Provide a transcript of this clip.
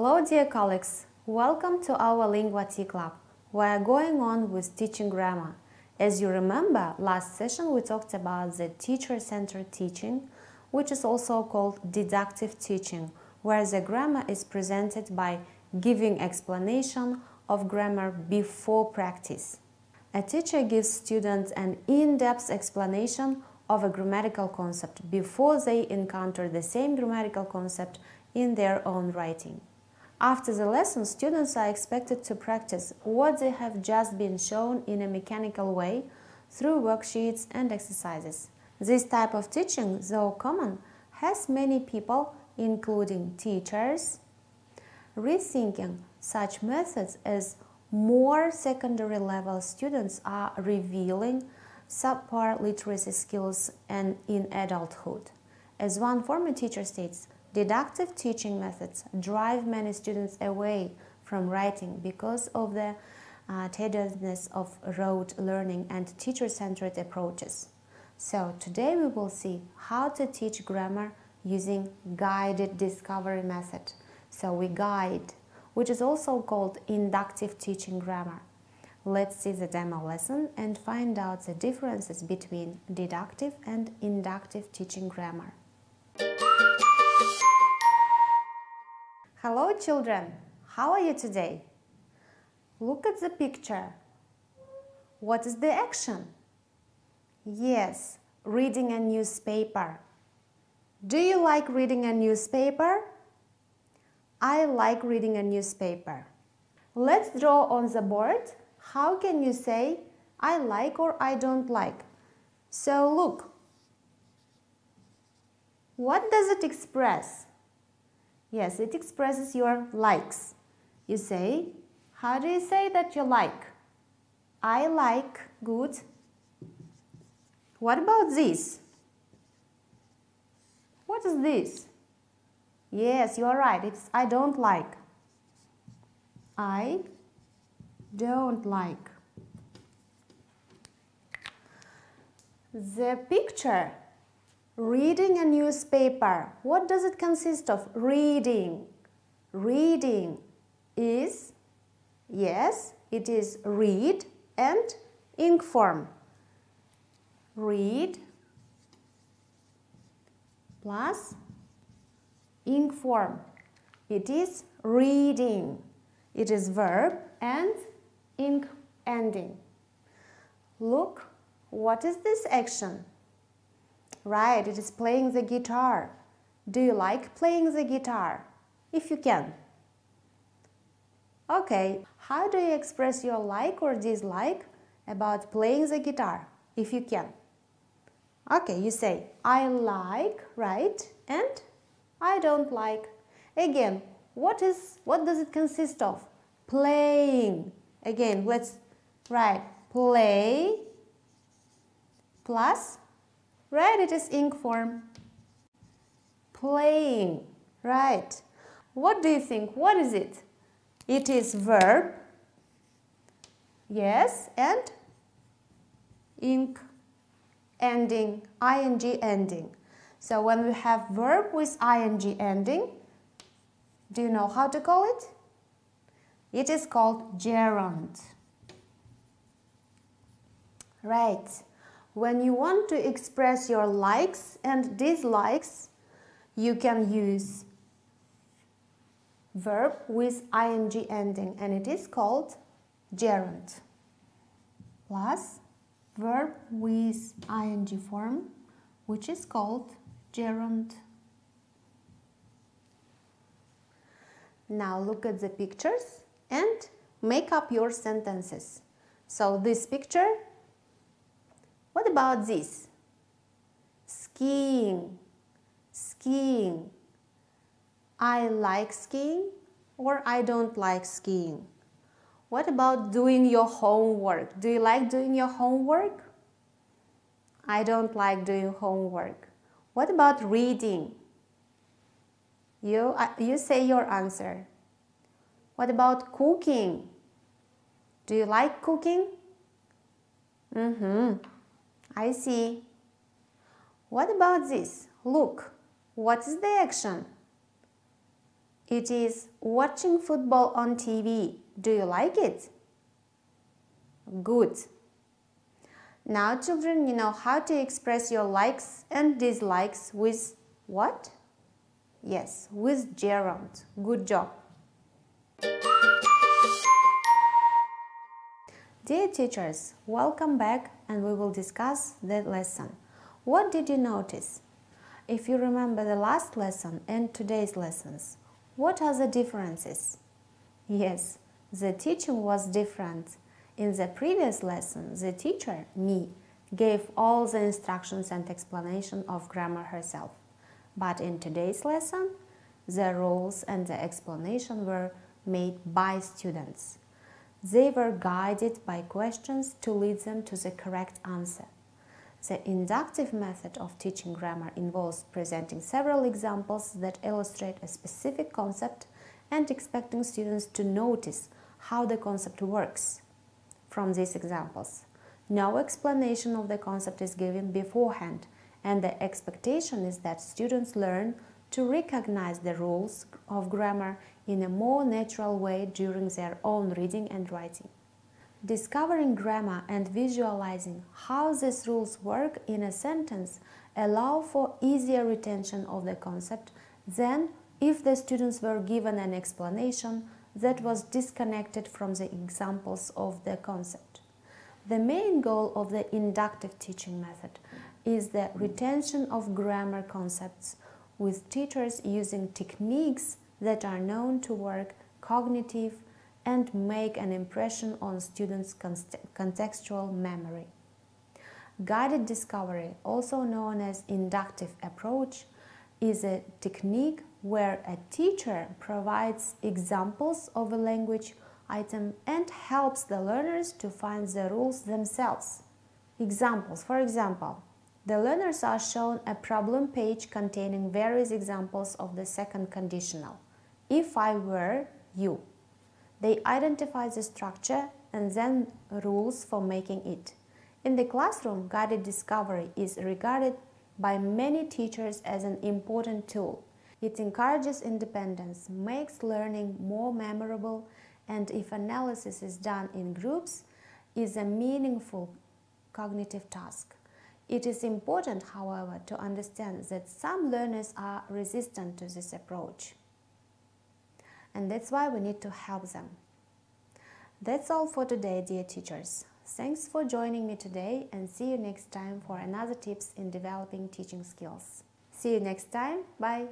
Hello dear colleagues, welcome to our Lingua T Club. We are going on with teaching grammar. As you remember, last session we talked about the teacher-centered teaching, which is also called deductive teaching, where the grammar is presented by giving explanation of grammar before practice. A teacher gives students an in-depth explanation of a grammatical concept before they encounter the same grammatical concept in their own writing. After the lesson, students are expected to practice what they have just been shown in a mechanical way through worksheets and exercises. This type of teaching, though common, has many people, including teachers, rethinking such methods as more secondary level students are revealing subpar literacy skills and in adulthood. As one former teacher states, deductive teaching methods drive many students away from writing because of the tediousness of rote learning and teacher-centered approaches. So today we will see how to teach grammar using guided discovery method. So we guide, which is also called inductive teaching grammar. Let's see the demo lesson and find out the differences between deductive and inductive teaching grammar. Hello children, how are you today? Look at the picture. What is the action? Yes, reading a newspaper. Do you like reading a newspaper? I like reading a newspaper. Let's draw on the board. How can you say I like or I don't like? So look. What does it express? Yes, it expresses your likes. You say, how do you say that you like? I like, good. What about this? What is this? Yes, you are right, it's I don't like. I don't like. The picture. Reading a newspaper. What does it consist of? Reading. Reading is, yes, it is read and ink form. Read plus ink form. It is reading. It is verb and ink ending. Look, what is this action? Right, it is playing the guitar. Do you like playing the guitar? If you can. Okay, how do you express your like or dislike about playing the guitar? If you can. Okay, you say, I like, right, and I don't like. Again, what does it consist of? Playing. Again, let's write play plus, right, it is ink form. Playing, right. What do you think? What is it? It is verb, yes, and ink ending, ing ending. So when we have verb with ing ending, do you know how to call it? It is called gerund. Right. When you want to express your likes and dislikes, you can use verb with ing ending, and it is called gerund. Plus verb with ing form, which is called gerund. Now look at the pictures and make up your sentences. So this picture. What about this? Skiing. Skiing. I like skiing or I don't like skiing. What about doing your homework? Do you like doing your homework? I don't like doing homework. What about reading? You say your answer. What about cooking? Do you like cooking? I see. What about this? Look, what is the action? It is watching football on TV. Do you like it? Good. Now, children, you know how to express your likes and dislikes with what? Yes, with gerund. Good job. Dear teachers, welcome back and we will discuss the lesson. What did you notice? If you remember the last lesson and today's lessons, what are the differences? Yes, the teaching was different. In the previous lesson, the teacher, me, gave all the instructions and explanation of grammar herself. But in today's lesson, the rules and the explanation were made by students. They were guided by questions to lead them to the correct answer. The inductive method of teaching grammar involves presenting several examples that illustrate a specific concept and expecting students to notice how the concept works. From these examples, no explanation of the concept is given beforehand, and the expectation is that students learn to recognize the rules of grammar in a more natural way during their own reading and writing. Discovering grammar and visualizing how these rules work in a sentence allow for easier retention of the concept than if the students were given an explanation that was disconnected from the examples of the concept. The main goal of the inductive teaching method is the retention of grammar concepts, with teachers using techniques that are known to work cognitive and make an impression on students' contextual memory. Guided discovery, also known as inductive approach, is a technique where a teacher provides examples of a language item and helps the learners to find the rules themselves. Examples. For example, the learners are shown a problem page containing various examples of the second conditional. If I were you. They identify the structure and then rules for making it. In the classroom, guided discovery is regarded by many teachers as an important tool. It encourages independence, makes learning more memorable, and if analysis is done in groups, is a meaningful cognitive task. It is important, however, to understand that some learners are resistant to this approach. And that's why we need to help them. That's all for today, dear teachers. Thanks for joining me today and see you next time for another tips in developing teaching skills. See you next time. Bye.